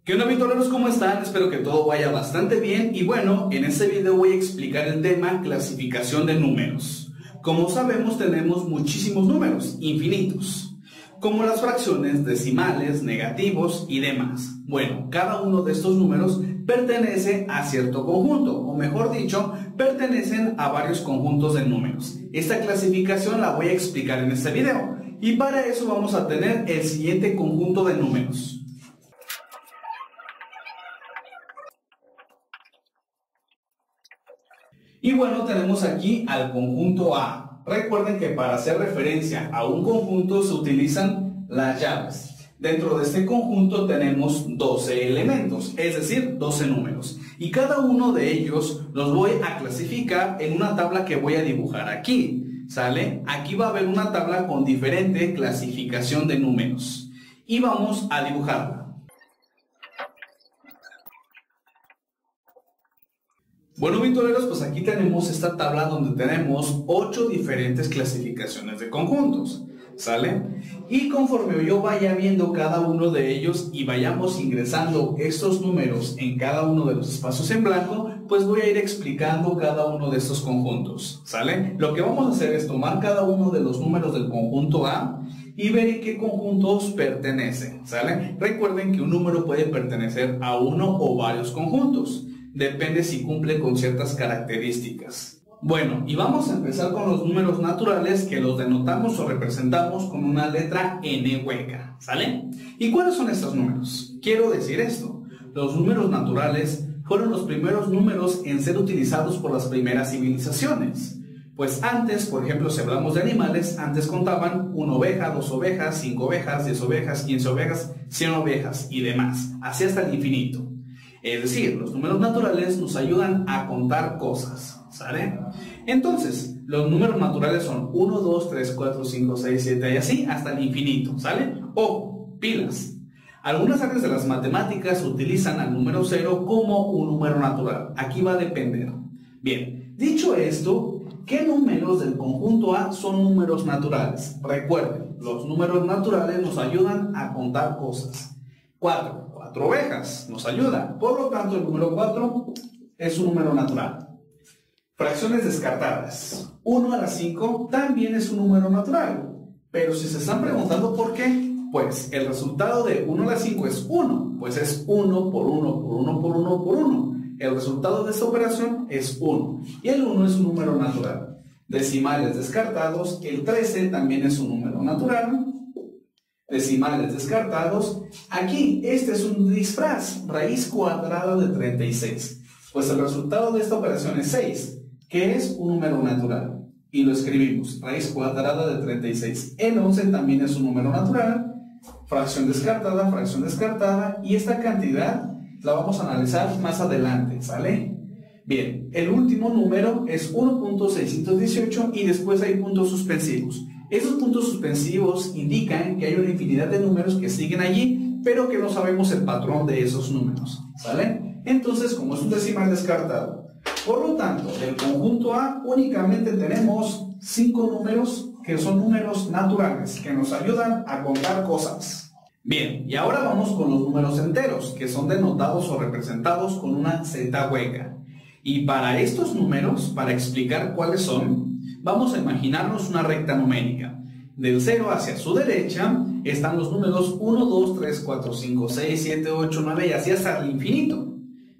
¿Qué onda, vitoleros? ¿Cómo están? Espero que todo vaya bastante bien y bueno, en este video voy a explicar el tema clasificación de números. Como sabemos, tenemos muchísimos números, infinitos, como las fracciones, decimales, negativos y demás. Bueno, cada uno de estos números pertenece a cierto conjunto, o mejor dicho, pertenecen a varios conjuntos de números. Esta clasificación la voy a explicar en este video y para eso vamos a tener el siguiente conjunto de números. Y bueno, tenemos aquí al conjunto A. Recuerden que para hacer referencia a un conjunto se utilizan las llaves. Dentro de este conjunto tenemos 12 elementos, es decir, 12 números. Y cada uno de ellos los voy a clasificar en una tabla que voy a dibujar aquí. ¿Sale? Aquí va a haber una tabla con diferente clasificación de números. Y vamos a dibujarla. Bueno, vitoleros, pues aquí tenemos esta tabla donde tenemos 8 diferentes clasificaciones de conjuntos, ¿sale? Y conforme yo vaya viendo cada uno de ellos y vayamos ingresando estos números en cada uno de los espacios en blanco, pues voy a ir explicando cada uno de estos conjuntos, ¿sale? Lo que vamos a hacer es tomar cada uno de los números del conjunto A y ver en qué conjuntos pertenecen, ¿sale? Recuerden que un número puede pertenecer a uno o varios conjuntos. Depende si cumple con ciertas características. Bueno, y vamos a empezar con los números naturales que los denotamos o representamos con una letra N hueca, ¿sale? ¿Y cuáles son estos números? Quiero decir esto, los números naturales fueron los primeros números en ser utilizados por las primeras civilizaciones. Pues antes, por ejemplo, si hablamos de animales, antes contaban 1 oveja, 2 ovejas, 5 ovejas, 10 ovejas, 15 ovejas, 100 ovejas y demás, así hasta el infinito. Es decir, los números naturales nos ayudan a contar cosas, ¿sale? Entonces, los números naturales son 1, 2, 3, 4, 5, 6, 7 y así hasta el infinito, ¿sale? O pilas. Algunas áreas de las matemáticas utilizan al número 0 como un número natural. Aquí va a depender. Bien, dicho esto, ¿qué números del conjunto A son números naturales? Recuerden, los números naturales nos ayudan a contar cosas. 4 ovejas nos ayuda, por lo tanto el número 4 es un número natural. Fracciones descartadas, 1 a la 5 también es un número natural, pero si se están preguntando por qué, pues el resultado de 1 a la 5 es 1, pues es 1 por 1 por 1 por 1 por 1. El resultado de esta operación es 1 y el 1 es un número natural. Decimales descartados, el 13 también es un número natural. Decimales descartados, aquí este es un disfraz, raíz cuadrada de 36, pues el resultado de esta operación es 6, que es un número natural, y lo escribimos, raíz cuadrada de 36, el 11 también es un número natural, fracción descartada, y esta cantidad la vamos a analizar más adelante, ¿sale? Bien, el último número es 1.618 y después hay puntos suspensivos. Esos puntos suspensivos indican que hay una infinidad de números que siguen allí, pero que no sabemos el patrón de esos números, ¿sale? Entonces, como es un decimal descartado, por lo tanto, del conjunto A únicamente tenemos 5 números que son números naturales, que nos ayudan a contar cosas. Bien, y ahora vamos con los números enteros, que son denotados o representados con una Z hueca. Y para estos números, para explicar cuáles son, vamos a imaginarnos una recta numérica. Del 0 hacia su derecha están los números 1, 2, 3, 4, 5, 6, 7, 8, 9 y así hasta el infinito.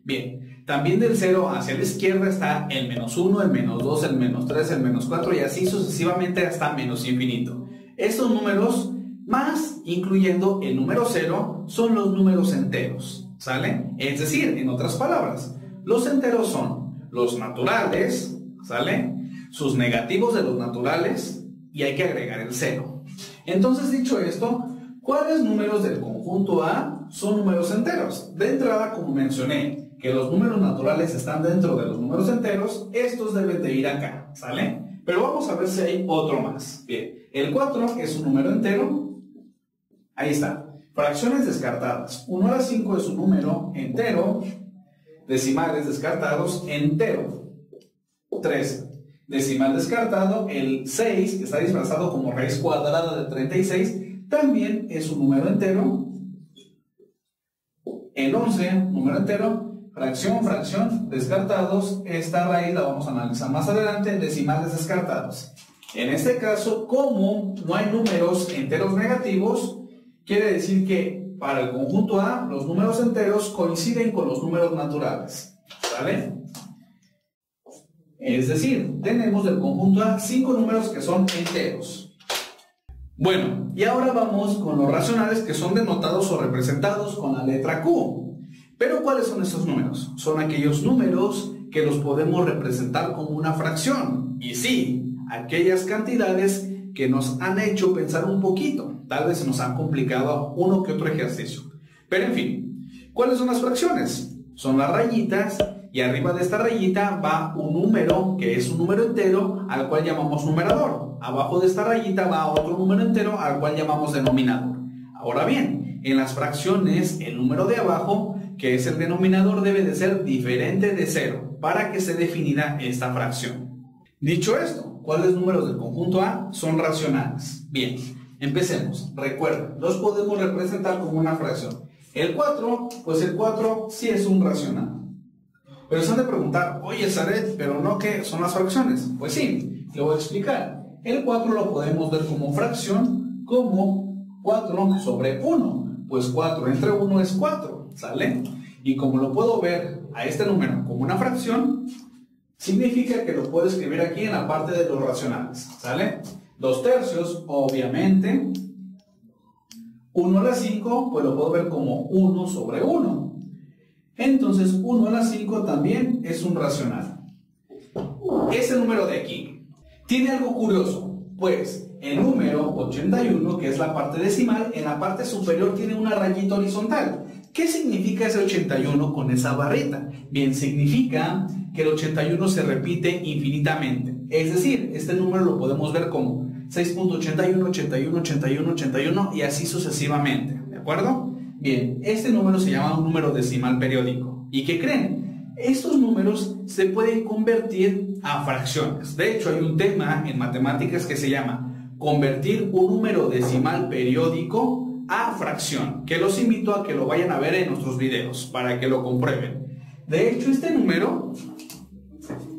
Bien, también del 0 hacia la izquierda está el menos 1, el menos 2, el menos 3, el menos 4 y así sucesivamente hasta menos infinito. Estos números, más incluyendo el número 0, son los números enteros, ¿sale? Es decir, en otras palabras, los enteros son los naturales, ¿sale? Sus negativos de los naturales y hay que agregar el 0. Entonces, dicho esto, ¿cuáles números del conjunto A son números enteros? De entrada, como mencioné, que los números naturales están dentro de los números enteros, estos deben de ir acá, ¿sale? Pero vamos a ver si hay otro más. Bien, el 4 es un número entero, ahí está. Fracciones descartadas, 1 a la 5 es un número entero, decimales descartados, entero, 13. Decimal descartado, el 6, que está disfrazado como raíz cuadrada de 36, también es un número entero, El 11, número entero, fracción, fracción, descartados. Esta raíz la vamos a analizar más adelante, decimales descartados. En este caso, como no hay números enteros negativos, quiere decir que para el conjunto A, los números enteros coinciden con los números naturales. ¿Sale? Es decir, tenemos del conjunto A 5 números que son enteros. Bueno, y ahora vamos con los racionales que son denotados o representados con la letra Q. Pero ¿cuáles son estos números? Son aquellos números que los podemos representar como una fracción. Y sí, aquellas cantidades que nos han hecho pensar un poquito. Tal vez nos han complicado uno que otro ejercicio. Pero en fin, ¿cuáles son las fracciones? Son las rayitas y arriba de esta rayita va un número que es un número entero al cual llamamos numerador. Abajo de esta rayita va otro número entero al cual llamamos denominador. Ahora bien, en las fracciones el número de abajo, que es el denominador, debe de ser diferente de 0 para que se definirá esta fracción. Dicho esto, ¿cuáles números del conjunto A son racionales? Bien, empecemos. Recuerden, los podemos representar como una fracción. El 4, pues el 4 sí es un racional. Pero se han de preguntar, oye Zaret, ¿pero no qué son las fracciones? Pues sí, le voy a explicar. El 4 lo podemos ver como fracción, como 4 sobre 1. Pues 4 entre 1 es 4, ¿sale? Y como lo puedo ver a este número como una fracción, significa que lo puedo escribir aquí en la parte de los racionales, ¿sale? 2/3, obviamente. 1 a la 5, pues lo puedo ver como 1 sobre 1. Entonces 1 a la 5 también es un racional. Ese número de aquí tiene algo curioso, pues el número 81, que es la parte decimal, en la parte superior tiene una rayita horizontal. ¿Qué significa ese 81 con esa barrita? Bien, significa que el 81 se repite infinitamente. Es decir, este número lo podemos ver como 6.81, 81, 81, 81 y así sucesivamente. ¿De acuerdo? Bien, este número se llama un número decimal periódico. ¿Y qué creen? Estos números se pueden convertir a fracciones. De hecho, hay un tema en matemáticas que se llama convertir un número decimal periódico a fracción, que los invito a que lo vayan a ver en nuestros videos para que lo comprueben. De hecho, este número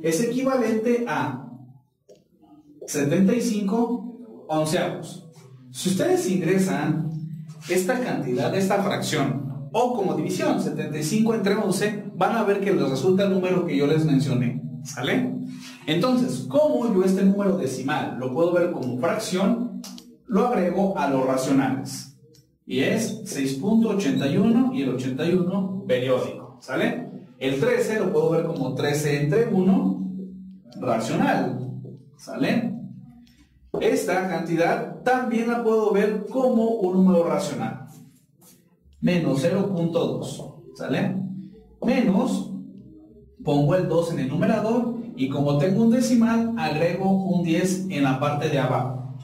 es equivalente a 75 onceavos. Si ustedes ingresan esta cantidad, esta fracción, o como división, 75 entre 11, van a ver que les resulta el número que yo les mencioné, ¿sale? Entonces, como yo este número decimal lo puedo ver como fracción, lo agrego a los racionales. Y es 6.81 y el 81 periódico, ¿sale? El 13 lo puedo ver como 13 entre 1, racional, ¿sale? Esta cantidad también la puedo ver como un número racional. Menos 0.2, ¿sale? Menos, pongo el 2 en el numerador y como tengo un decimal, agrego un 10 en la parte de abajo.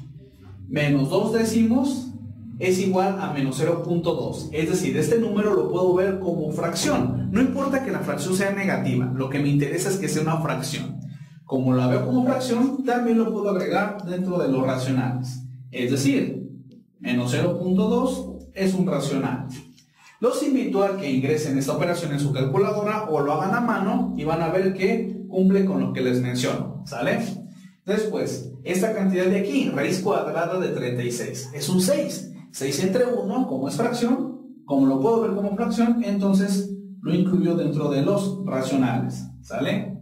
Menos 2 décimos es igual a menos 0.2. Es decir, este número lo puedo ver como fracción. No importa que la fracción sea negativa, lo que me interesa es que sea una fracción. Como la veo como fracción, también lo puedo agregar dentro de los racionales. Es decir, menos 0.2 es un racional. Los invito a que ingresen esta operación en su calculadora o lo hagan a mano y van a ver que cumple con lo que les menciono, ¿sale? Después, esta cantidad de aquí, raíz cuadrada de 36, es un 6. 6 entre 1, como es fracción, como lo puedo ver como fracción, entonces lo incluyo dentro de los racionales, ¿sale?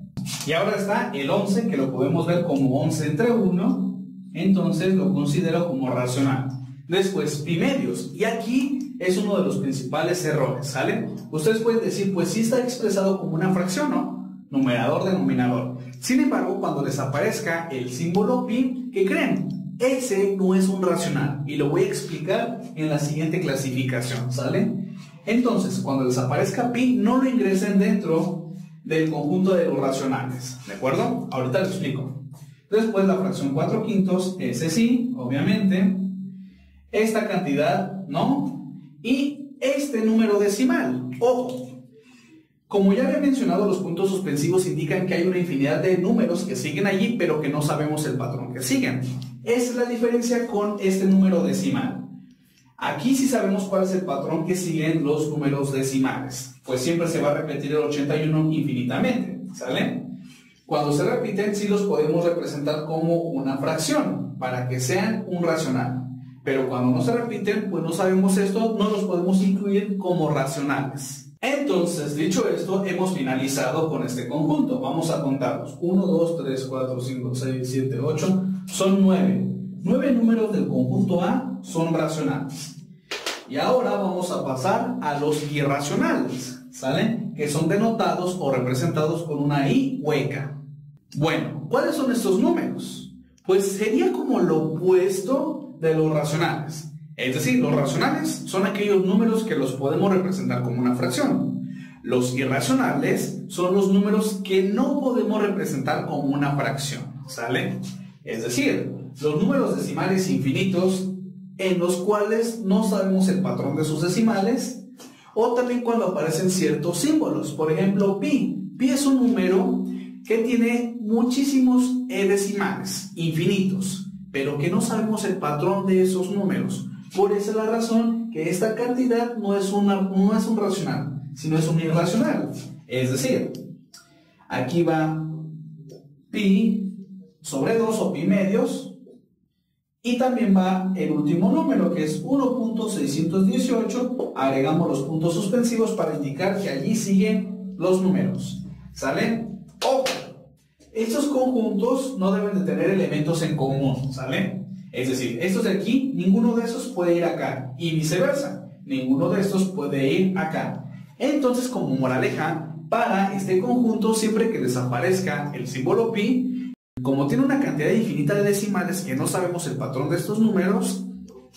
Y ahora está el 11, que lo podemos ver como 11 entre 1, entonces lo considero como racional. Después, pi medios, y aquí es uno de los principales errores, ¿sale? Ustedes pueden decir, pues sí está expresado como una fracción, ¿no? Numerador, denominador. Sin embargo, cuando les aparezca el símbolo pi, ¿qué creen? Ese no es un racional, y lo voy a explicar en la siguiente clasificación, ¿sale? Entonces, cuando les aparezca pi, no lo ingresen dentro del conjunto de los racionales, ¿de acuerdo? Ahorita lo explico. Después la fracción 4/5, ese sí, obviamente. Esta cantidad, ¿no? Y este número decimal, ojo. Como ya había mencionado, los puntos suspensivos indican que hay una infinidad de números que siguen allí, pero que no sabemos el patrón que siguen. Esa es la diferencia con este número decimal. Aquí sí sabemos cuál es el patrón que siguen los números decimales, pues siempre se va a repetir el 81 infinitamente, ¿sale? Cuando se repiten sí los podemos representar como una fracción, para que sean un racional. Pero cuando no se repiten, pues no sabemos esto, no los podemos incluir como racionales. Entonces, dicho esto, hemos finalizado con este conjunto. Vamos a contarlos. 1, 2, 3, 4, 5, 6, 7, 8. Son 9. 9 números del conjunto A son racionales. Y ahora vamos a pasar a los irracionales, ¿sale? Que son denotados o representados con una I hueca. Bueno, ¿cuáles son estos números? Pues sería como lo opuesto de los racionales. Es decir, los racionales son aquellos números que los podemos representar como una fracción. Los irracionales son los números que no podemos representar como una fracción, ¿sale? Es decir, los números decimales infinitos en los cuales no sabemos el patrón de sus decimales, o también cuando aparecen ciertos símbolos. Por ejemplo, pi. Pi es un número que tiene muchísimos decimales infinitos, pero que no sabemos el patrón de esos números. Por esa es la razón que esta cantidad no es un racional, sino es un irracional. Es decir, aquí va pi sobre 2 o pi medios, y también va el último número, que es 1.618. Agregamos los puntos suspensivos para indicar que allí siguen los números. ¿Sale? ¡Ojo! Estos conjuntos no deben de tener elementos en común, ¿sale? Es decir, estos de aquí, ninguno de esos puede ir acá, y viceversa, ninguno de estos puede ir acá. Entonces, como moraleja, para este conjunto, siempre que desaparezca el símbolo pi, como tiene una cantidad infinita de decimales que no sabemos el patrón de estos números,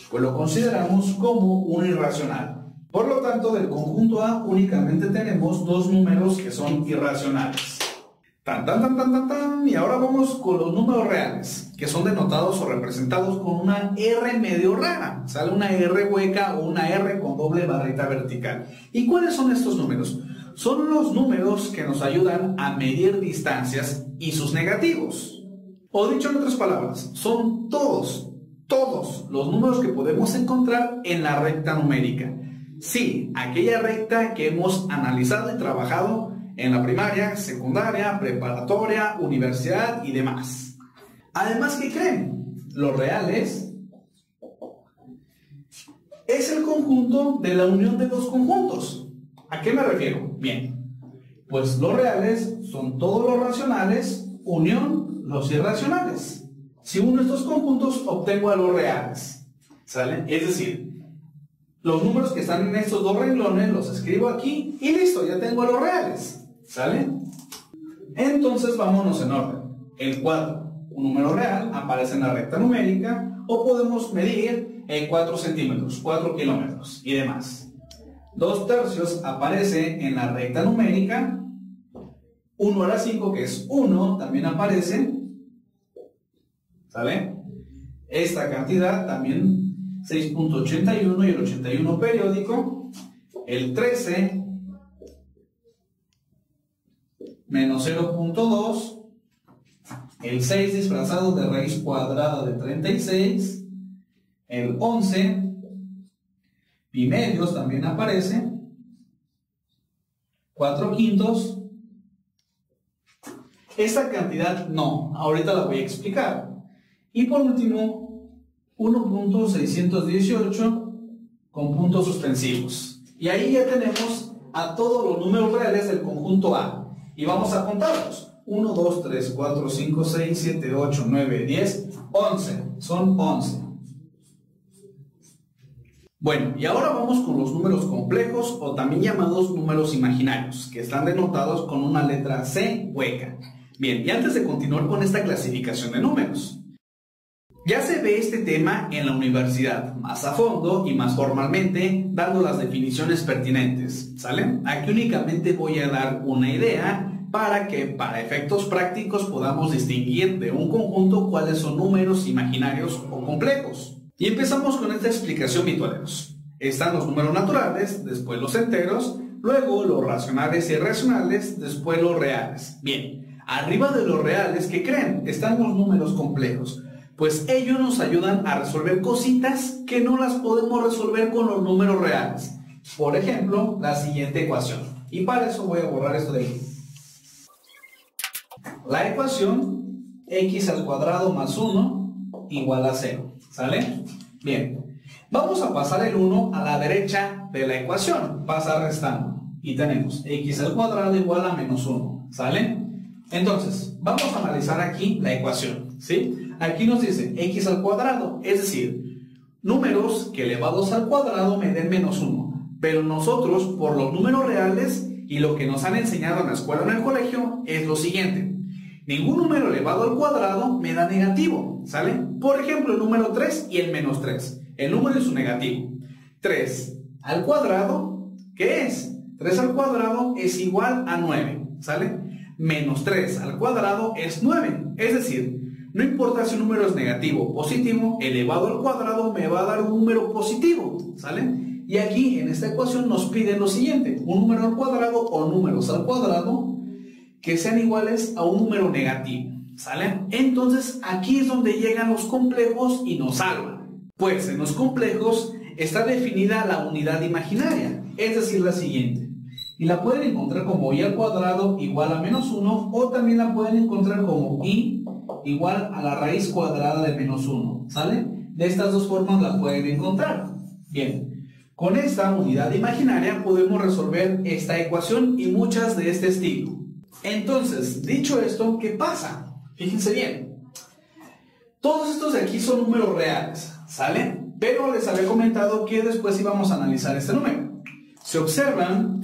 pues lo consideramos como un irracional. Por lo tanto, del conjunto A únicamente tenemos dos números que son irracionales. Tan, tan, tan, tan, tan, tan. Y ahora vamos con los números reales, que son denotados o representados con una R medio rara. Sale una R hueca o una R con doble barrita vertical. ¿Y cuáles son estos números? Son los números que nos ayudan a medir distancias y sus negativos. O dicho en otras palabras, son todos los números que podemos encontrar en la recta numérica. Sí, aquella recta que hemos analizado y trabajado en la primaria, secundaria, preparatoria, universidad y demás. Además, ¿qué creen? Los reales es el conjunto de la unión de dos conjuntos. ¿A qué me refiero? Bien, pues los reales son todos los racionales, unión los irracionales. Si uno de estos conjuntos, obtengo a los reales, ¿sale? Es decir, los números que están en estos dos renglones los escribo aquí y listo, ya tengo a los reales, ¿sale? Entonces vámonos en orden. El 4, un número real, aparece en la recta numérica, o podemos medir en 4 centímetros, 4 kilómetros y demás. 2/3 aparece en la recta numérica. 1 a la 5, que es 1, también aparece, ¿sale? Esta cantidad también, 6.81 y el 81 periódico. El 13 menos 0.2, el 6 disfrazado de raíz cuadrada de 36, el 11, pi medios también aparece, 4/5. Esta cantidad no, ahorita la voy a explicar. Y por último, 1.618 con puntos suspensivos. Y ahí ya tenemos a todos los números reales del conjunto A. Y vamos a contarlos. 1, 2, 3, 4, 5, 6, 7, 8, 9, 10, 11. Son 11. Bueno, y ahora vamos con los números complejos o también llamados números imaginarios, que están denotados con una letra C hueca. Bien, y antes de continuar con esta clasificación de números, ya se ve este tema en la universidad, más a fondo y más formalmente, dando las definiciones pertinentes, ¿sale? Aquí únicamente voy a dar una idea para que, para efectos prácticos, podamos distinguir de un conjunto cuáles son números imaginarios o complejos. Y empezamos con esta explicación, mitoleros. Están los números naturales, después los enteros, luego los racionales y irracionales, después los reales. Bien, arriba de los reales, ¿qué creen? Están los números complejos. Pues ellos nos ayudan a resolver cositas que no las podemos resolver con los números reales. Por ejemplo, la siguiente ecuación. Y para eso voy a borrar esto de aquí. La ecuación x al cuadrado más 1 igual a 0. ¿Sale? Bien. Vamos a pasar el 1 a la derecha de la ecuación. Pasar restando. Y tenemos x al cuadrado igual a menos 1. ¿Sale? Entonces, vamos a analizar aquí la ecuación. ¿Sí? Aquí nos dice x al cuadrado, es decir, números que elevados al cuadrado me den menos 1. Pero nosotros, por los números reales y lo que nos han enseñado en la escuela o en el colegio, es lo siguiente. Ningún número elevado al cuadrado me da negativo, ¿sale? Por ejemplo, el número 3 y el menos 3. El número es un negativo. 3 al cuadrado, ¿qué es? 3 al cuadrado es igual a 9, ¿sale? Menos 3 al cuadrado es 9. Es decir, no importa si un número es negativo o positivo, elevado al cuadrado me va a dar un número positivo, ¿sale? Y aquí en esta ecuación nos pide lo siguiente, un número al cuadrado o números al cuadrado que sean iguales a un número negativo, ¿sale? Entonces aquí es donde llegan los complejos y nos salvan. Pues en los complejos está definida la unidad imaginaria, es decir, la siguiente. Y la pueden encontrar como y al cuadrado igual a menos 1, o también la pueden encontrar como y igual a la raíz cuadrada de menos 1, ¿sale? De estas dos formas la pueden encontrar. Bien, con esta unidad imaginaria podemos resolver esta ecuación y muchas de este estilo. Entonces, dicho esto, ¿qué pasa? Fíjense bien. Todos estos de aquí son números reales, ¿sale? Pero les había comentado que después íbamos a analizar este número. Si observan,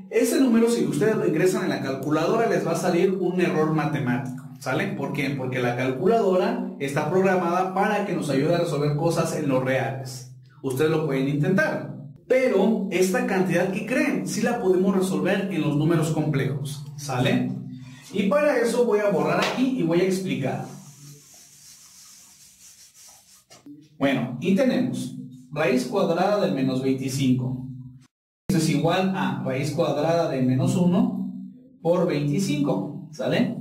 ese número, si ustedes lo ingresan en la calculadora, les va a salir un error matemático, ¿sale? ¿Por qué? Porque la calculadora está programada para que nos ayude a resolver cosas en los reales. Ustedes lo pueden intentar. Pero esta cantidad que creen, sí la podemos resolver en los números complejos, ¿sale? Y para eso voy a borrar aquí y voy a explicar. Bueno, y tenemos raíz cuadrada de menos 25. Esto es igual a raíz cuadrada de menos 1 por 25, ¿sale?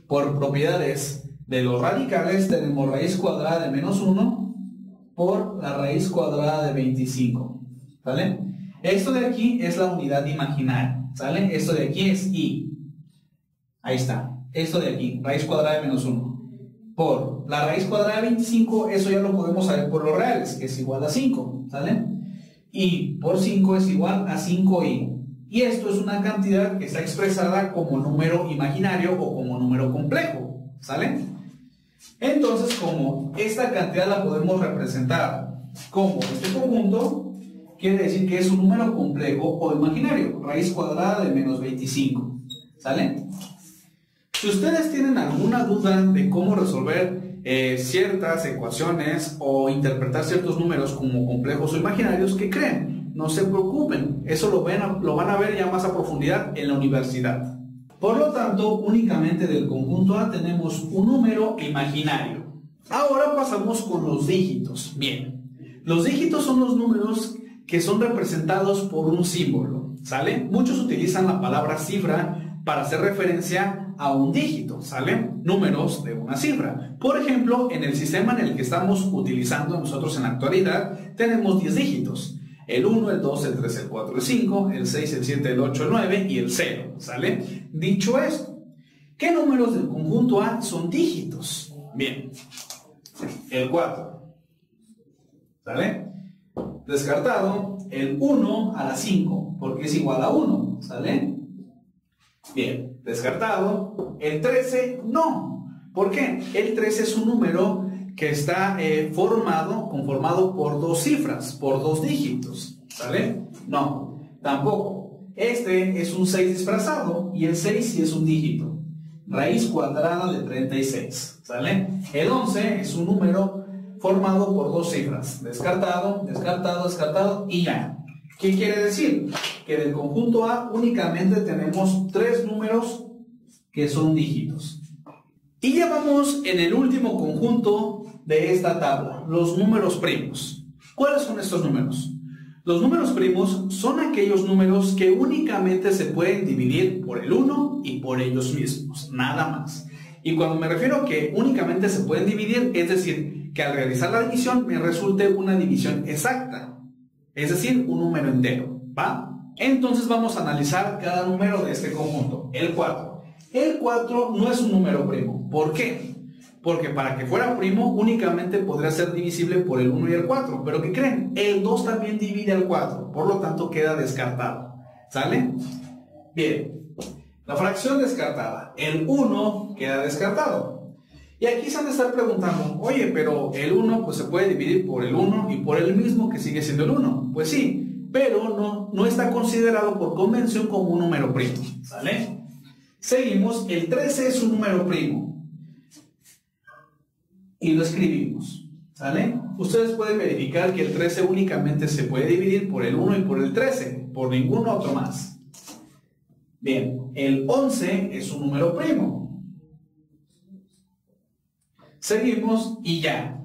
Por propiedades de los radicales tenemos raíz cuadrada de menos 1 por la raíz cuadrada de 25, ¿sale? Esto de aquí es la unidad imaginaria, ¿sale? Esto de aquí es y. Ahí está. Esto de aquí, raíz cuadrada de menos 1. Por la raíz cuadrada de 25, eso ya lo podemos saber por los reales, que es igual a 5, ¿sale? Y por 5 es igual a 5i. Y esto es una cantidad que está expresada como número imaginario o como número complejo, ¿sale? Entonces, como esta cantidad la podemos representar como este conjunto, quiere decir que es un número complejo o imaginario, raíz cuadrada de menos 25, ¿sale? Si ustedes tienen alguna duda de cómo resolver ciertas ecuaciones o interpretar ciertos números como complejos o imaginarios, ¿qué creen? No se preocupen, eso lo van a ver ya más a profundidad en la universidad. Por lo tanto, únicamente del conjunto A tenemos un número imaginario. Ahora pasamos con los dígitos. Bien, los dígitos son los números que son representados por un símbolo, ¿sale? Muchos utilizan la palabra cifra para hacer referencia a un dígito, ¿sale? Números de una cifra. Por ejemplo, en el sistema en el que estamos utilizando nosotros en la actualidad, tenemos 10 dígitos. El 1, el 2, el 3, el 4, el 5, el 6, el 7, el 8, el 9 y el 0, ¿sale? Dicho esto, ¿qué números del conjunto A son dígitos? Bien, el 4, ¿sale? Descartado, el 1 a la 5, porque es igual a 1, ¿sale? Bien, descartado. El 13, no. ¿Por qué? El 13 es un número que está conformado por dos cifras, por dos dígitos, ¿sale? No, tampoco. Este es un 6 disfrazado y el 6 sí es un dígito. Raíz cuadrada de 36, ¿sale? El 11 es un número formado por dos cifras. Descartado, descartado, descartado y ya. ¿Qué quiere decir? Que del conjunto A únicamente tenemos 3 números que son dígitos. Y ya vamos en el último conjunto de esta tabla, los números primos. ¿Cuáles son estos números? Los números primos son aquellos números que únicamente se pueden dividir por el 1 y por ellos mismos, nada más. Y cuando me refiero a que únicamente se pueden dividir, es decir, que al realizar la división me resulte una división exacta, es decir, un número entero, ¿va? Entonces vamos a analizar cada número de este conjunto. El 4. El 4 no es un número primo. ¿Por qué? Porque para que fuera primo únicamente podría ser divisible por el 1 y el 4. Pero ¿qué creen? El 2 también divide al 4, por lo tanto queda descartado. ¿Sale? Bien. La fracción descartada. El 1 queda descartado. Y aquí se han de estar preguntando, oye, pero el 1 pues se puede dividir por el 1 y por el mismo que sigue siendo el 1. Pues sí, pero no está considerado por convención como un número primo. ¿Sale? Seguimos. El 13 es un número primo. Y lo escribimos. ¿Sale? Ustedes pueden verificar que el 13 únicamente se puede dividir por el 1 y por el 13, por ningún otro más. Bien, el 11 es un número primo. Seguimos y ya.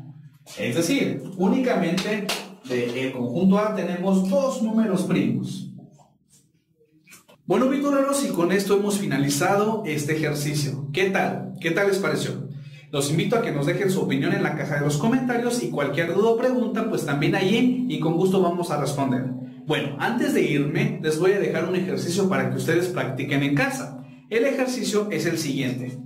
Es decir, únicamente del conjunto A tenemos dos números primos. Bueno, pintureros, y con esto hemos finalizado este ejercicio. ¿Qué tal? ¿Qué tal les pareció? Los invito a que nos dejen su opinión en la caja de los comentarios y cualquier duda o pregunta, pues también allí y con gusto vamos a responder. Bueno, antes de irme, les voy a dejar un ejercicio para que ustedes practiquen en casa. El ejercicio es el siguiente.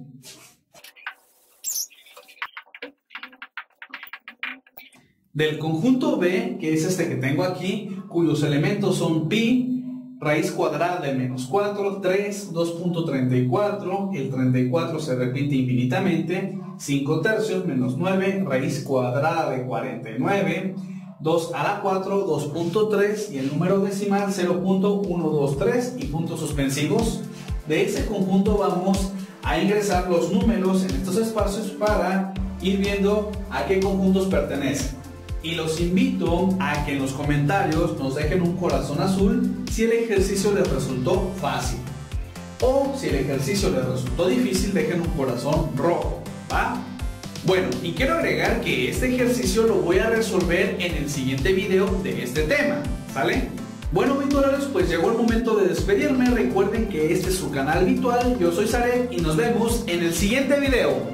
Del conjunto B, que es este que tengo aquí, cuyos elementos son pi, raíz cuadrada de menos 4, 3, 2.34, el 34 se repite infinitamente, 5 tercios menos 9, raíz cuadrada de 49, 2 a la 4, 2.3 y el número decimal 0.123 y puntos suspensivos. De ese conjunto vamos a ingresar los números en estos espacios para ir viendo a qué conjuntos pertenecen. Y los invito a que en los comentarios nos dejen un corazón azul si el ejercicio les resultó fácil. O si el ejercicio les resultó difícil, dejen un corazón rojo, ¿va? Bueno, y quiero agregar que este ejercicio lo voy a resolver en el siguiente video de este tema, ¿sale? Bueno, pintureros, pues llegó el momento de despedirme. Recuerden que este es su canal habitual, yo soy Zaret y nos vemos en el siguiente video.